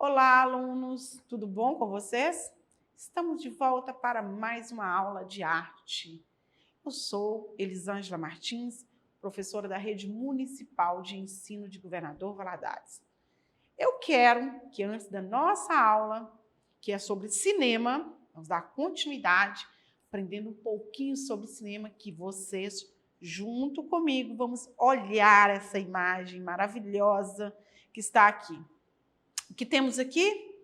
Olá, alunos! Tudo bom com vocês? Estamos de volta para mais uma aula de arte. Eu sou Elisângela Martins, professora da Rede Municipal de Ensino de Governador Valadares. Eu quero que antes da nossa aula, que é sobre cinema, vamos dar continuidade, aprendendo um pouquinho sobre cinema, que vocês, junto comigo, vamos olhar essa imagem maravilhosa que está aqui. O que temos aqui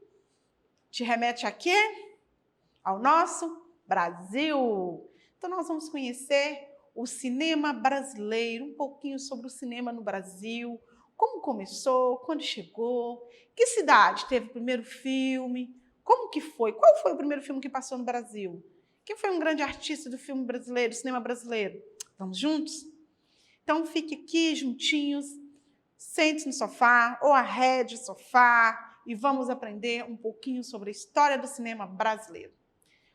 te remete a quê? Ao nosso Brasil. Então, nós vamos conhecer o cinema brasileiro, um pouquinho sobre o cinema no Brasil, como começou, quando chegou, que cidade teve o primeiro filme, como que foi, qual foi o primeiro filme que passou no Brasil? Quem foi um grande artista do filme brasileiro, do cinema brasileiro? Vamos juntos? Então, fique aqui juntinhos, sente-se no sofá ou arrede o sofá e vamos aprender um pouquinho sobre a história do cinema brasileiro.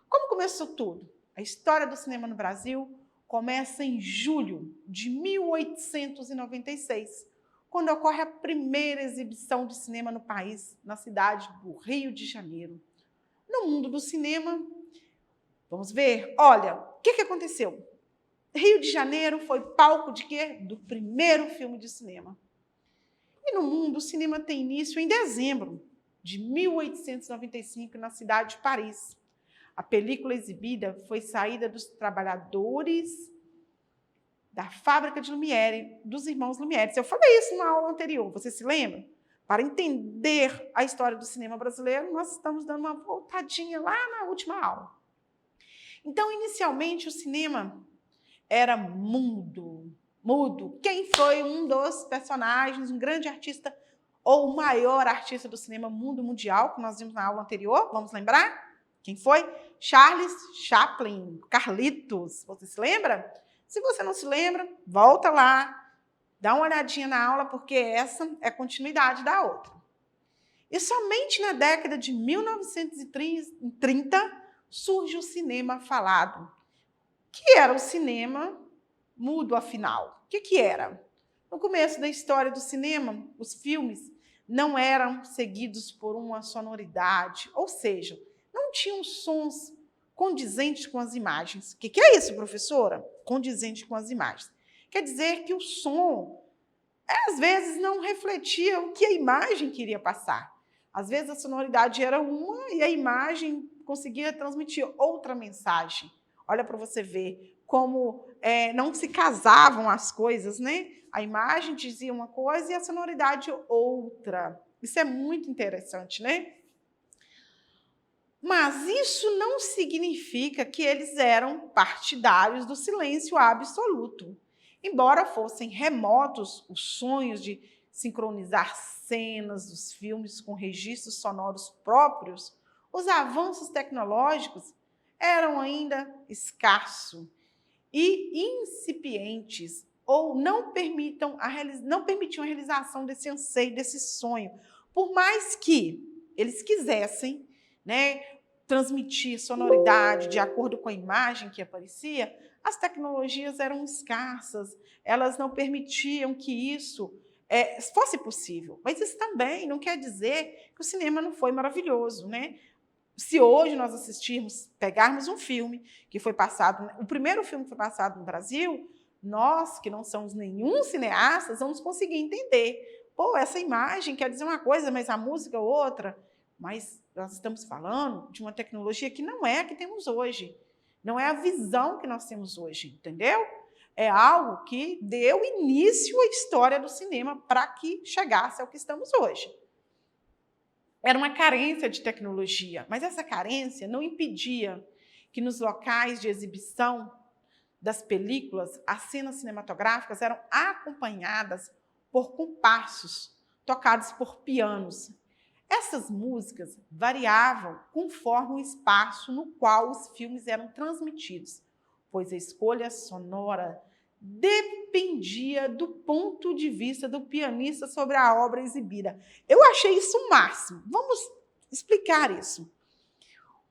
Como começou tudo? A história do cinema no Brasil começa em julho de 1896, quando ocorre a primeira exibição de cinema no país, na cidade do Rio de Janeiro. No mundo do cinema, vamos ver, olha, o que aconteceu? Rio de Janeiro foi palco de quê? Do primeiro filme de cinema. E no mundo, o cinema tem início em dezembro de 1895, na cidade de Paris. A película exibida foi saída dos trabalhadores da fábrica de Lumière, dos irmãos Lumière. Eu falei isso na aula anterior, você se lembra? Para entender a história do cinema brasileiro, nós estamos dando uma voltadinha lá na última aula. Então, inicialmente, o cinema era mudo. Quem foi um dos personagens, um grande artista ou o maior artista do cinema mundo mundial, que nós vimos na aula anterior? Vamos lembrar? Quem foi? Charles Chaplin, Carlitos. Você se lembra? Se você não se lembra, volta lá, dá uma olhadinha na aula, porque essa é a continuidade da outra. E somente na década de 1930 surge o cinema falado. Que era o cinema mudo, afinal? O que era? No começo da história do cinema, os filmes não eram seguidos por uma sonoridade, ou seja, não tinham sons condizentes com as imagens. O que é isso, professora? Condizente com as imagens. Quer dizer que o som, às vezes, não refletia o que a imagem queria passar. Às vezes, a sonoridade era uma e a imagem conseguia transmitir outra mensagem. Olha para você ver como não se casavam as coisas, né? A imagem dizia uma coisa e a sonoridade outra. Isso é muito interessante, né? Mas isso não significa que eles eram partidários do silêncio absoluto. Embora fossem remotos os sonhos de sincronizar cenas dos filmes com registros sonoros próprios, os avanços tecnológicos eram ainda escassos e incipientes, ou não permitiam a realização desse anseio, desse sonho. Por mais que eles quisessem, né, transmitir sonoridade de acordo com a imagem que aparecia, as tecnologias eram escassas, elas não permitiam que isso fosse possível. Mas isso também não quer dizer que o cinema não foi maravilhoso, né? Se hoje nós pegarmos um filme que foi passado, o primeiro filme que foi passado no Brasil, nós, que não somos nenhum cineastas, vamos conseguir entender. Pô, essa imagem quer dizer uma coisa, mas a música outra. Mas nós estamos falando de uma tecnologia que não é a que temos hoje. Não é a visão que nós temos hoje, entendeu? É algo que deu início à história do cinema para que chegasse ao que estamos hoje. Era uma carência de tecnologia, mas essa carência não impedia que nos locais de exibição das películas, as cenas cinematográficas eram acompanhadas por compassos, tocados por pianos. Essas músicas variavam conforme o espaço no qual os filmes eram transmitidos, pois a escolha sonora dependia do ponto de vista do pianista sobre a obra exibida. Eu achei isso o máximo. Vamos explicar isso.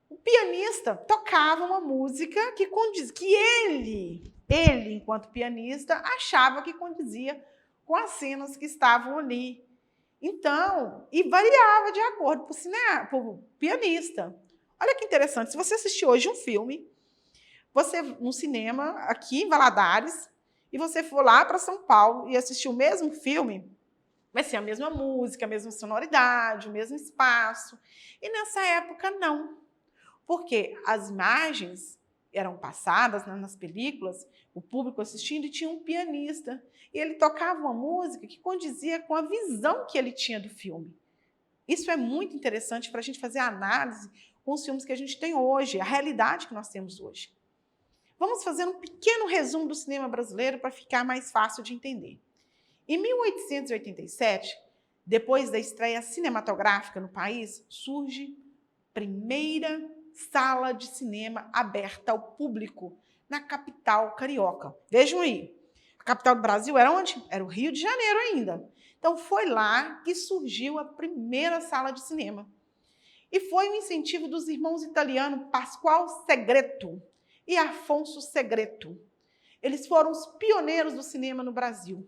O pianista tocava uma música que ele, enquanto pianista, achava que condizia com as cenas que estavam ali. Então, e variava de acordo com o pianista. Olha que interessante, se você assistir hoje um filme, você no cinema, aqui em Valadares, e você for lá para São Paulo e assistir o mesmo filme, vai ser a mesma música, a mesma sonoridade, o mesmo espaço. E nessa época, não. Porque as imagens eram passadas, né, nas películas, o público assistindo, e tinha um pianista. E ele tocava uma música que condizia com a visão que ele tinha do filme. Isso é muito interessante para a gente fazer a análise com os filmes que a gente tem hoje, a realidade que nós temos hoje. Vamos fazer um pequeno resumo do cinema brasileiro para ficar mais fácil de entender. Em 1887, depois da estreia cinematográfica no país, surge a primeira sala de cinema aberta ao público na capital carioca. Vejam aí, a capital do Brasil era onde? Era o Rio de Janeiro ainda. Então foi lá que surgiu a primeira sala de cinema. E foi um incentivo dos irmãos italianos Pasquale Segreto e Afonso Segreto. Eles foram os pioneiros do cinema no Brasil.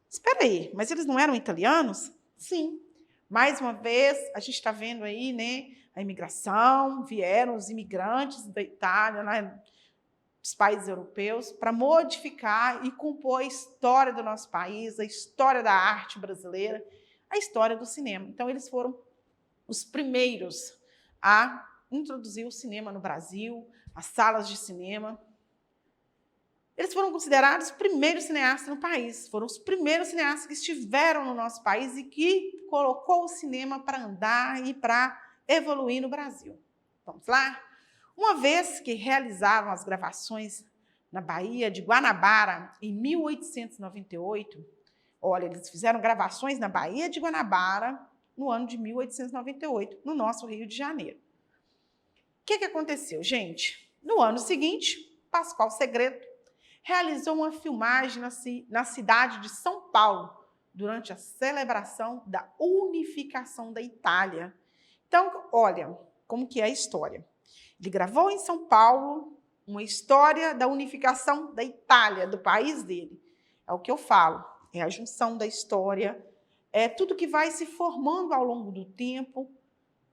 Espera aí, mas eles não eram italianos? Sim. Mais uma vez, a gente está vendo aí, né, a imigração, vieram os imigrantes da Itália, né, dos países europeus, para modificar e compor a história do nosso país, a história da arte brasileira, a história do cinema. Então, eles foram os primeiros a introduzir o cinema no Brasil, as salas de cinema. Eles foram considerados os primeiros cineastas no país, foram os primeiros cineastas que estiveram no nosso país e que colocou o cinema para andar e para evoluir no Brasil. Vamos lá? Uma vez que realizaram as gravações na Baía de Guanabara, em 1898, olha, eles fizeram gravações na Baía de Guanabara no ano de 1898, no nosso Rio de Janeiro. O que aconteceu, gente? No ano seguinte, Pasquale Segreto realizou uma filmagem na cidade de São Paulo, durante a celebração da unificação da Itália. Então, olha como que é a história. Ele gravou em São Paulo uma história da unificação da Itália, do país dele. É o que eu falo, é a junção da história, é tudo que vai se formando ao longo do tempo,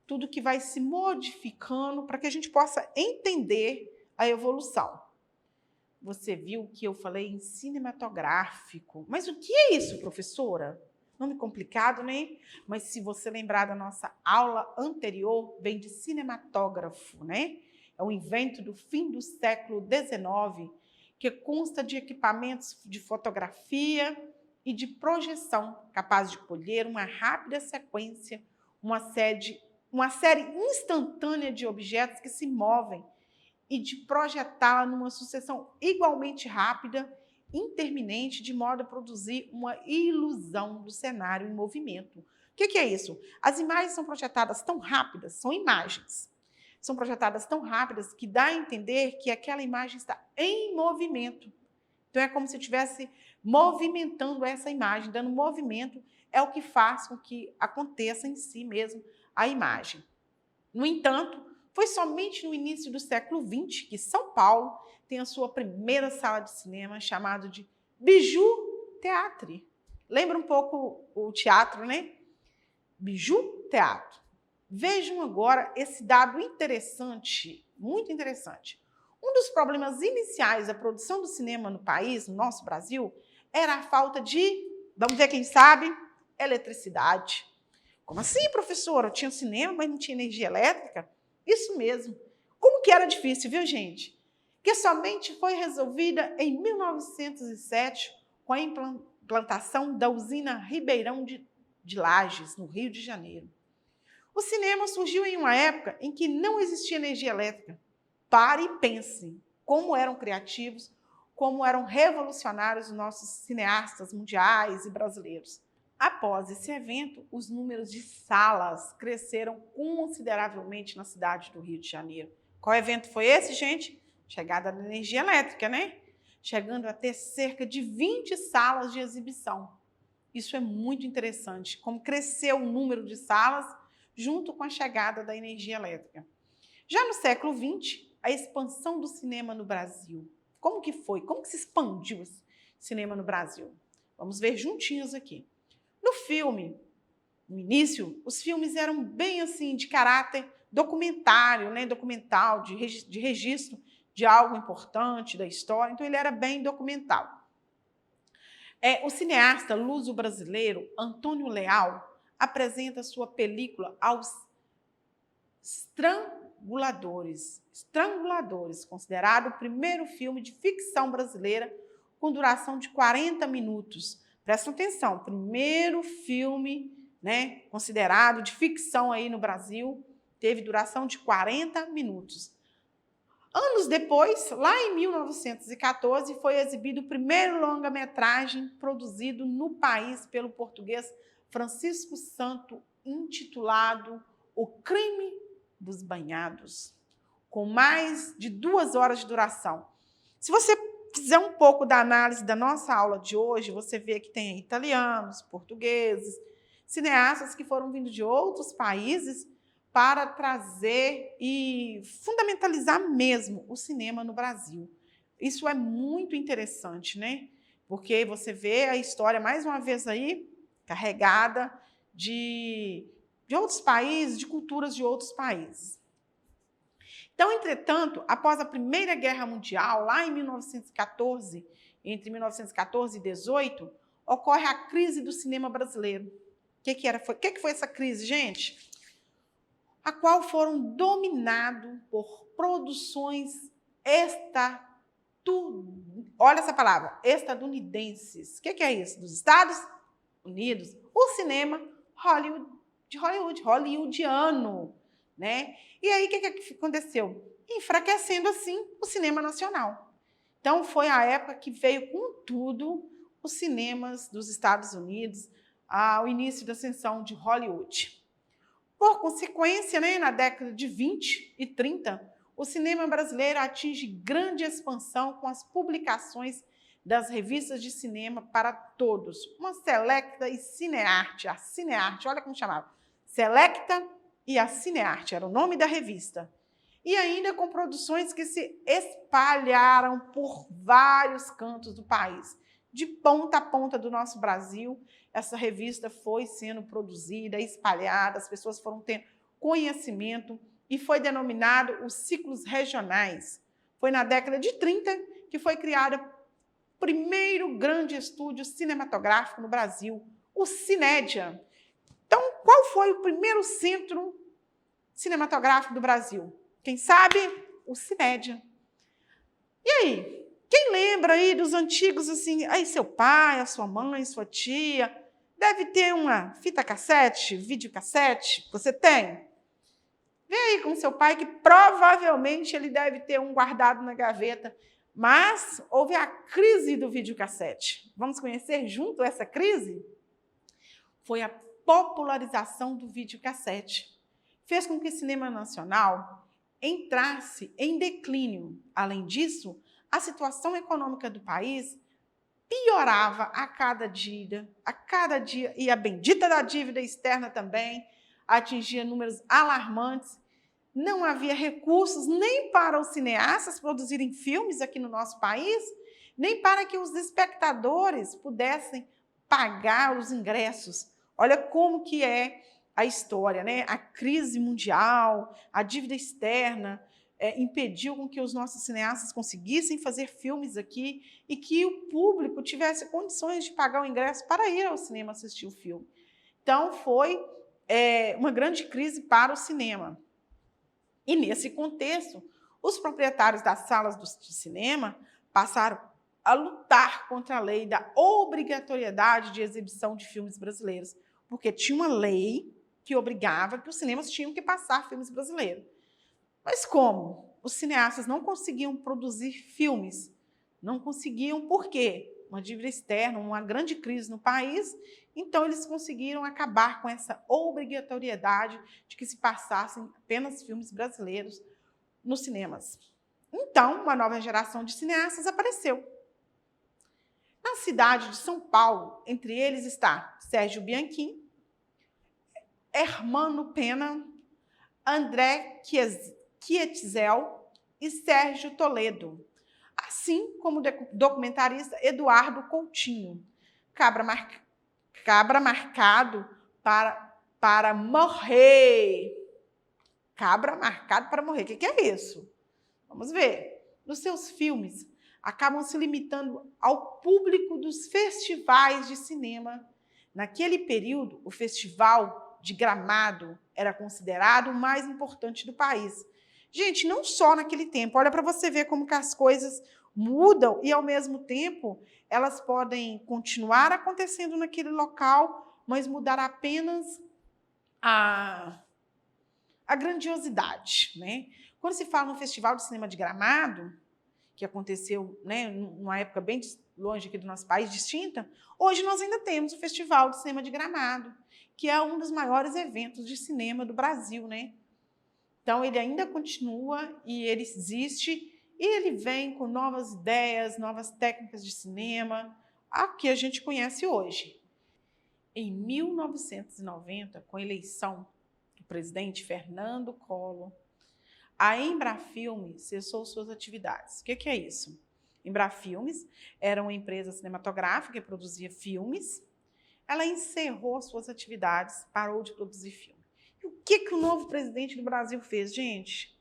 tudo que vai se modificando para que a gente possa entender a evolução. Você viu que eu falei em cinematográfico. Mas o que é isso, professora? Nome complicado, né? Mas se você lembrar da nossa aula anterior, vem de cinematógrafo, né? É um invento do fim do século XIX, que consta de equipamentos de fotografia e de projeção, capaz de colher uma rápida sequência, uma série instantânea de objetos que se movem, e de projetá-la numa sucessão igualmente rápida, interminente, de modo a produzir uma ilusão do cenário em movimento. O que é isso? As imagens são projetadas tão rápidas, são imagens, são projetadas tão rápidas que dá a entender que aquela imagem está em movimento. Então é como se estivesse movimentando essa imagem, dando movimento, é o que faz com que aconteça em si mesmo a imagem. No entanto, foi somente no início do século XX que São Paulo tem a sua primeira sala de cinema, chamada de Bijou Theatre. Lembra um pouco o teatro, né? Bijou Theatre. Vejam agora esse dado interessante, muito interessante. Um dos problemas iniciais da produção do cinema no país, no nosso Brasil, era a falta de, vamos ver quem sabe, eletricidade. Como assim, professora? Tinha cinema, mas não tinha energia elétrica? Isso mesmo. Como que era difícil, viu, gente? Que somente foi resolvida em 1907 com a implantação da usina Ribeirão de Lages, no Rio de Janeiro. O cinema surgiu em uma época em que não existia energia elétrica. Pare e pense como eram criativos, como eram revolucionários os nossos cineastas mundiais e brasileiros. Após esse evento, os números de salas cresceram consideravelmente na cidade do Rio de Janeiro. Qual evento foi esse, gente? Chegada da energia elétrica, né? Chegando a ter cerca de 20 salas de exibição. Isso é muito interessante, como cresceu o número de salas junto com a chegada da energia elétrica. Já no século XX, a expansão do cinema no Brasil. Como que foi? Como que se expandiu o cinema no Brasil? Vamos ver juntinhos aqui. No filme No início, os filmes eram bem assim, de caráter documentário, né? Documental, de registro de algo importante da história. Então, ele era bem documental. O cineasta luso-brasileiro Antônio Leal apresenta sua película Aos Estranguladores. Estranguladores, considerado o primeiro filme de ficção brasileira com duração de 40 minutos. Prestam atenção, primeiro filme, né, considerado de ficção aí no Brasil, teve duração de 40 minutos. Anos depois, lá em 1914, foi exibido o primeiro longa-metragem produzido no país pelo português Francisco Santo, intitulado O Crime dos Banhados, com mais de 2 horas de duração. Se você fizer um pouco da análise da nossa aula de hoje, você vê que tem italianos, portugueses, cineastas que foram vindo de outros países para trazer e fundamentalizar mesmo o cinema no Brasil. Isso é muito interessante, né? Porque você vê a história, mais uma vez aí, carregada de outros países, de culturas de outros países. Então, entretanto, após a Primeira Guerra Mundial, lá em 1914, entre 1914 e 18, ocorre a crise do cinema brasileiro. O que foi essa crise, gente? A qual foram dominados por produções olha essa palavra, estadunidenses. O que é isso? Dos Estados Unidos. O cinema hollywoodiano, né? E aí, o que aconteceu? Enfraquecendo, assim, o cinema nacional. Então, foi a época que veio com tudo os cinemas dos Estados Unidos, ao início da ascensão de Hollywood. Por consequência, né, na década de 20 e 30, o cinema brasileiro atinge grande expansão com as publicações das revistas de cinema para todos. Uma Selecta e Cinearte. A Cinearte, olha como chamava. Selecta e a Cinearte, era o nome da revista. E ainda com produções que se espalharam por vários cantos do país. De ponta a ponta do nosso Brasil, essa revista foi sendo produzida, espalhada, as pessoas foram tendo conhecimento e foi denominado os ciclos regionais. Foi na década de 30 que foi criado o primeiro grande estúdio cinematográfico no Brasil, o Cinédia. Então, qual foi o primeiro centro cinematográfico do Brasil? Quem sabe? O Cinédia. E aí? Quem lembra aí dos antigos, assim, aí seu pai, a sua mãe, sua tia, deve ter uma fita cassete, videocassete, você tem? Vê aí com seu pai que provavelmente ele deve ter um guardado na gaveta, mas houve a crise do videocassete. Vamos conhecer junto essa crise? Foi a popularização do videocassete. Fez com que o cinema nacional entrasse em declínio. Além disso, a situação econômica do país piorava a cada dia, e a bendita da dívida externa também atingia números alarmantes. Não havia recursos nem para os cineastas produzirem filmes aqui no nosso país, nem para que os espectadores pudessem pagar os ingressos. Olha como que é a história, né? A crise mundial, a dívida externa, impediu com que os nossos cineastas conseguissem fazer filmes aqui e que o público tivesse condições de pagar o ingresso para ir ao cinema assistir o filme. Então, foi uma grande crise para o cinema. E, nesse contexto, os proprietários das salas de cinema passaram a lutar contra a lei da obrigatoriedade de exibição de filmes brasileiros, porque tinha uma lei que obrigava que os cinemas tinham que passar filmes brasileiros. Mas como? Os cineastas não conseguiam produzir filmes. Não conseguiam, por quê? Uma dívida externa, uma grande crise no país. Então, eles conseguiram acabar com essa obrigatoriedade de que se passassem apenas filmes brasileiros nos cinemas. Então, uma nova geração de cineastas apareceu. Na cidade de São Paulo, entre eles está Sérgio Bianchim, Hermano Pena, André Kietzel e Sérgio Toledo, assim como o documentarista Eduardo Coutinho, cabra marcado para para morrer. Cabra marcado para morrer. O que é isso? Vamos ver. Nos seus filmes, acabam se limitando ao público dos festivais de cinema. Naquele período, o Festival de Gramado era considerado o mais importante do país. Gente, não só naquele tempo. Olha para você ver como que as coisas mudam e, ao mesmo tempo, elas podem continuar acontecendo naquele local, mas mudar apenas a grandiosidade, né? Quando se fala no Festival de Cinema de Gramado, que aconteceu, né, numa época bem longe aqui do nosso país, distinta, hoje nós ainda temos o Festival de Cinema de Gramado, que é um dos maiores eventos de cinema do Brasil, né? Então, ele ainda continua e ele existe e ele vem com novas ideias, novas técnicas de cinema, a que a gente conhece hoje. Em 1990, com a eleição do presidente Fernando Collor, a Embrafilme cessou suas atividades. O que é isso? Embrafilmes era uma empresa cinematográfica que produzia filmes. Ela encerrou suas atividades, parou de produzir filme. E o que o novo presidente do Brasil fez, gente?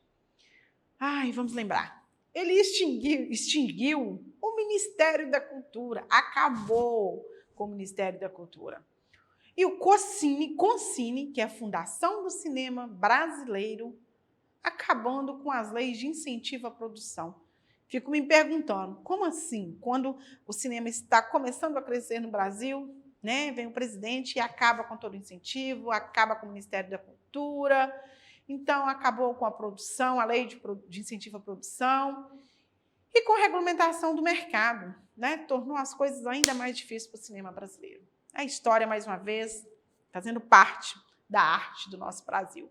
Vamos lembrar. Ele extinguiu o Ministério da Cultura, acabou com o Ministério da Cultura. E o CONCINE, que é a Fundação do Cinema Brasileiro, acabando com as leis de incentivo à produção. Fico me perguntando, como assim? Quando o cinema está começando a crescer no Brasil, né, vem o presidente e acaba com todo o incentivo, acaba com o Ministério da Cultura, então acabou com a produção, a lei de incentivo à produção, e com a regulamentação do mercado, né, tornou as coisas ainda mais difíceis para o cinema brasileiro. A história, mais uma vez, fazendo parte da arte do nosso Brasil.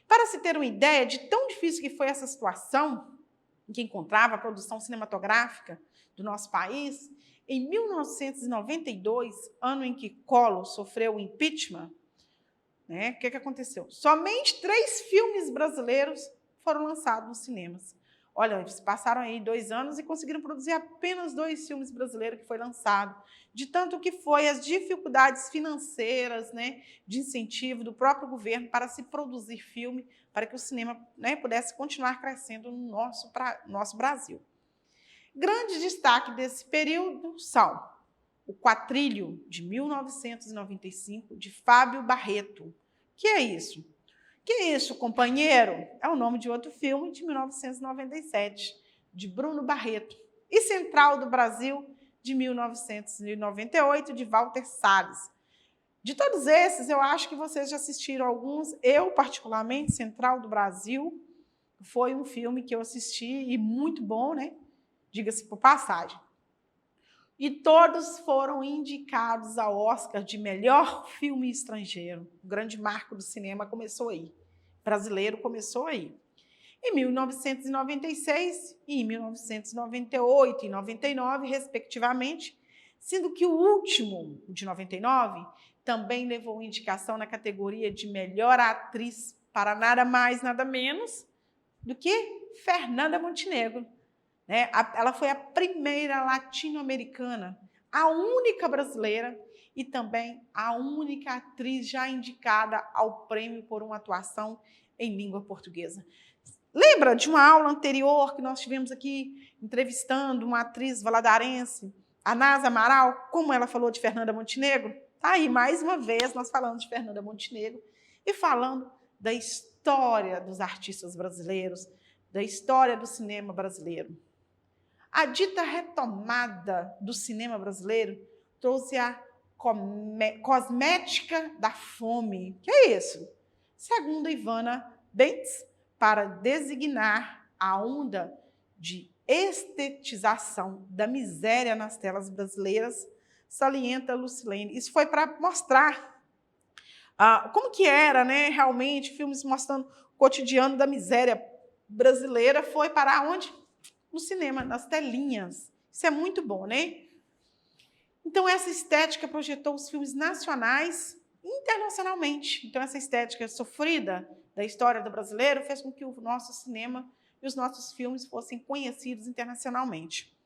Para se ter uma ideia de tão difícil que foi essa situação em que encontrava a produção cinematográfica do nosso país, em 1992, ano em que Collor sofreu o impeachment, né, o que aconteceu? Somente 3 filmes brasileiros foram lançados nos cinemas. Olha, eles passaram aí 2 anos e conseguiram produzir apenas 2 filmes brasileiros que foi lançado, de tanto que foi as dificuldades financeiras, né, de incentivo do próprio governo para se produzir filme, para que o cinema, né, pudesse continuar crescendo no nosso Brasil. Grande destaque desse período são o Quatrilho, de 1995, de Fábio Barreto. Que é isso? Que é isso, companheiro? É o nome de outro filme de 1997, de Bruno Barreto. E Central do Brasil, de 1998, de Walter Salles. De todos esses, eu acho que vocês já assistiram alguns. Eu, particularmente, Central do Brasil, foi um filme que eu assisti e muito bom, né? Diga-se por passagem. E todos foram indicados ao Oscar de melhor filme estrangeiro. O grande marco do cinema começou aí. Brasileiro começou aí. Em 1996 e em 1998 e 99, respectivamente, sendo que o último, o de 99, também levou indicação na categoria de melhor atriz para nada mais, nada menos do que Fernanda Montenegro. Ela foi a primeira latino-americana, a única brasileira e também a única atriz já indicada ao prêmio por uma atuação em língua portuguesa. Lembra de uma aula anterior que nós tivemos aqui entrevistando uma atriz valadarense, a Nasa Amaral, como ela falou de Fernanda Montenegro? Tá aí, mais uma vez, nós falamos de Fernanda Montenegro e falando da história dos artistas brasileiros, da história do cinema brasileiro. A dita retomada do cinema brasileiro trouxe a cosmética da fome. Que é isso? Segundo Ivana Bentes, para designar a onda de estetização da miséria nas telas brasileiras, salienta Lucilene. Isso foi para mostrar como que era, né, realmente, filmes mostrando o cotidiano da miséria brasileira, foi para onde? No cinema, nas telinhas. Isso é muito bom, né? Então, essa estética projetou os filmes nacionais internacionalmente. Então, essa estética sofrida da história do brasileiro fez com que o nosso cinema e os nossos filmes fossem conhecidos internacionalmente.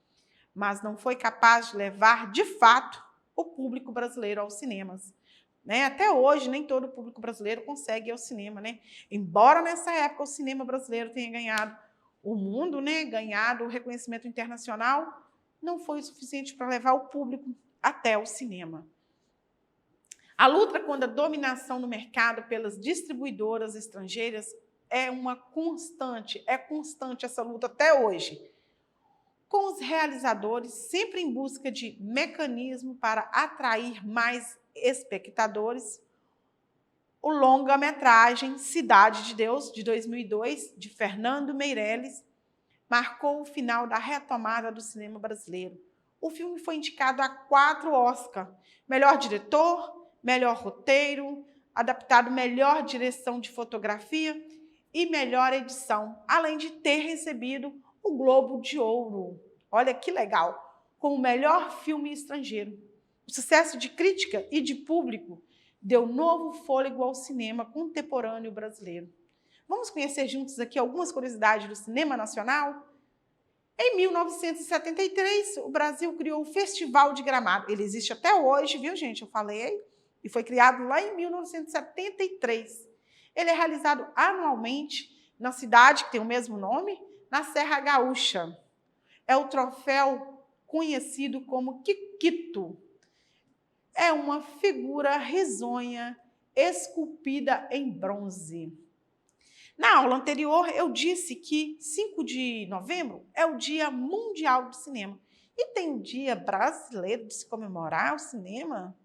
Mas não foi capaz de levar, de fato, o público brasileiro aos cinemas. né? Até hoje, nem todo o público brasileiro consegue ir ao cinema, né? Embora nessa época o cinema brasileiro tenha ganhado o mundo, né? Ganhado o reconhecimento internacional, não foi o suficiente para levar o público até o cinema. A luta contra a dominação no mercado pelas distribuidoras estrangeiras é constante essa luta até hoje, com os realizadores sempre em busca de mecanismo para atrair mais espectadores. O longa-metragem Cidade de Deus, de 2002, de Fernando Meirelles, marcou o final da retomada do cinema brasileiro. O filme foi indicado a 4 Oscars: melhor diretor, melhor roteiro, adaptado melhor direção de fotografia e melhor edição, além de ter recebido o Globo de Ouro. Olha que legal! Como melhor filme estrangeiro. O sucesso de crítica e de público deu novo fôlego ao cinema contemporâneo brasileiro. Vamos conhecer juntos aqui algumas curiosidades do cinema nacional? Em 1973, o Brasil criou o Festival de Gramado. Ele existe até hoje, viu, gente? Eu falei. E foi criado lá em 1973. Ele é realizado anualmente na cidade que tem o mesmo nome, na Serra Gaúcha. É o troféu conhecido como Kikito. É uma figura risonha esculpida em bronze. Na aula anterior, eu disse que 5 de novembro é o Dia Mundial do Cinema. E tem um dia brasileiro de se comemorar o cinema?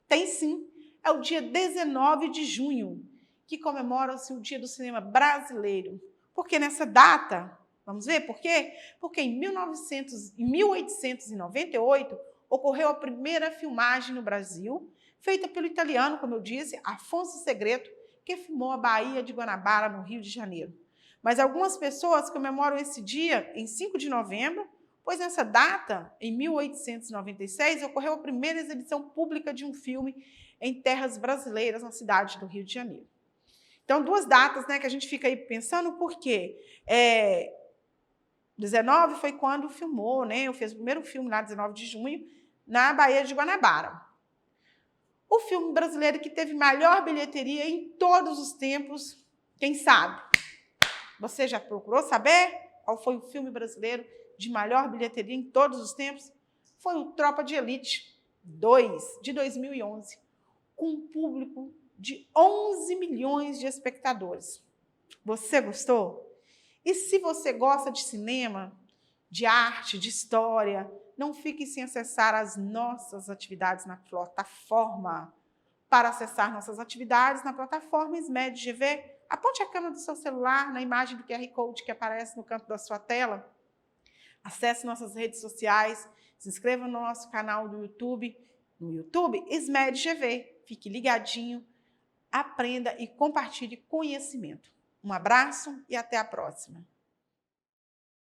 Tem sim. É o dia 19 de junho, que comemora-se o Dia do Cinema Brasileiro. Porque nessa data, vamos ver por quê? Porque em 1898 ocorreu a primeira filmagem no Brasil, feita pelo italiano, como eu disse, Afonso Segreto, que filmou a Baía de Guanabara, no Rio de Janeiro. Mas algumas pessoas comemoram esse dia em 5 de novembro, pois nessa data, em 1896, ocorreu a primeira exibição pública de um filme em terras brasileiras, na cidade do Rio de Janeiro. Então, 2 datas, né, que a gente fica aí pensando, por quê? 19 foi quando filmou, né, eu fiz o primeiro filme lá, 19 de junho, na Baía de Guanabara. O filme brasileiro que teve maior bilheteria em todos os tempos, quem sabe? Você já procurou saber qual foi o filme brasileiro de maior bilheteria em todos os tempos? Foi o Tropa de Elite 2, de 2011, com um público de 11 milhões de espectadores. Você gostou? E se você gosta de cinema, de arte, de história, não fique sem acessar as nossas atividades na plataforma. Para acessar nossas atividades na plataforma SMED GV, aponte a câmera do seu celular na imagem do QR Code que aparece no canto da sua tela. Acesse nossas redes sociais, se inscreva no nosso canal do YouTube, SMED GV. Fique ligadinho, aprenda e compartilhe conhecimento. Um abraço e até a próxima.